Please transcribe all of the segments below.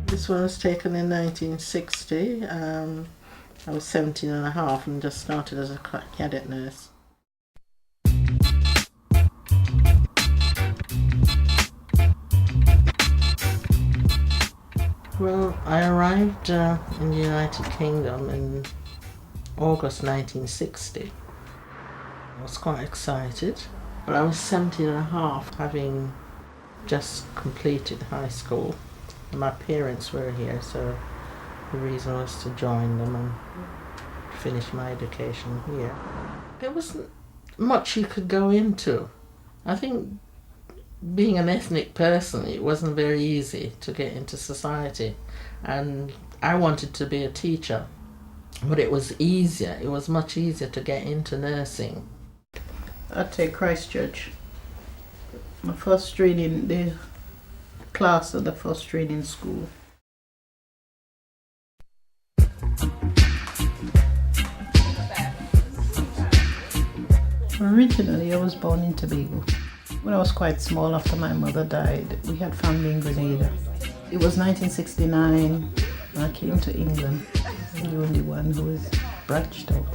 This one was taken in 1960. I was 17 and a half and just started as a cadet nurse. Well, I arrived in the United Kingdom in August 1960. I was quite excited, but I was 17 and a half, having just completed high school. My parents were here, so the reason was to join them and finish my education here. There wasn't much you could go into. I think being an ethnic person, it wasn't very easy to get into society. And I wanted to be a teacher, but it was easier. It was much easier to get into nursing. I'd say Christchurch. My first training, the class of the first training school. Originally, I was born in Tobago. When I was quite small, after my mother died, we had family in Grenada. It was 1969 when I came to England. I'm the only one who was branched out.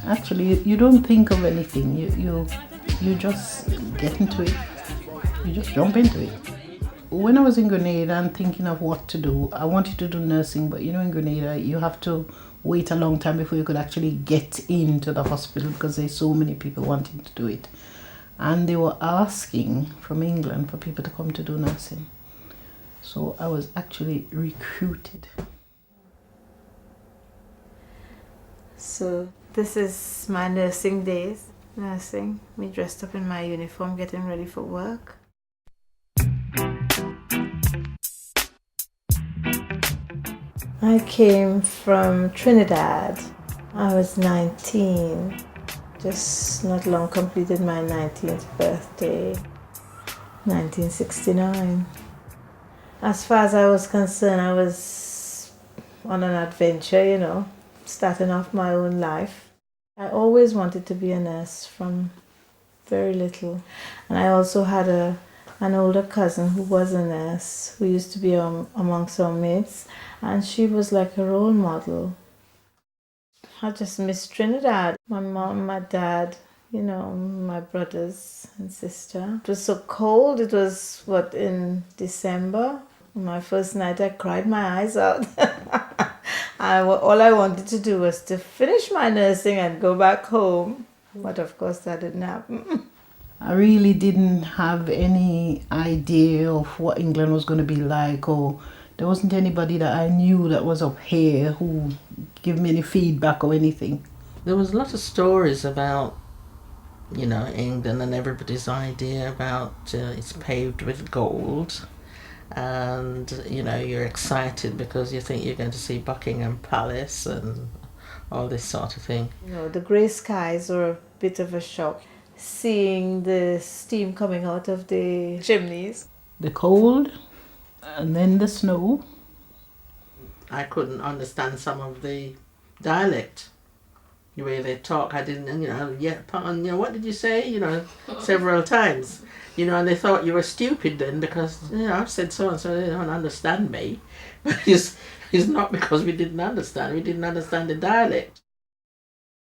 Actually, you don't think of anything. You just get into it. You just jump into it. When I was in Grenada and thinking of what to do, I wanted to do nursing, but you know, in Grenada, you have to wait a long time before you could actually get into the hospital because there's so many people wanting to do it. And they were asking from England for people to come to do nursing. So I was actually recruited. So this is my nursing days. Nursing, me dressed up in my uniform, getting ready for work. I came from Trinidad. I was 19, just not long completed my 19th birthday, 1969. As far as I was concerned, I was on an adventure, you know, starting off my own life. I always wanted to be a nurse from very little. And I also had an older cousin who was a nurse, who used to be amongst our mates, and she was like a role model. I just miss Trinidad. My mom, my dad, you know, my brothers and sister. It was so cold. It was, in December? My first night I cried my eyes out. All I wanted to do was to finish my nursing and go back home. But of course that didn't happen. I really didn't have any idea of what England was going to be like, or there wasn't anybody that I knew that was up here who gave me any feedback or anything. There was a lot of stories about, you know, England and everybody's idea about it's paved with gold. And, you know, you're excited because you think you're going to see Buckingham Palace and all this sort of thing. You know, the grey skies were a bit of a shock. Seeing the steam coming out of the chimneys. The cold and then the snow. I couldn't understand some of the dialect, the way they talk. I didn't, you know, what did you say, you know, several times. You know, and they thought you were stupid then because, you know, I've said so and so, they don't understand me. But it's not because we didn't understand the dialect.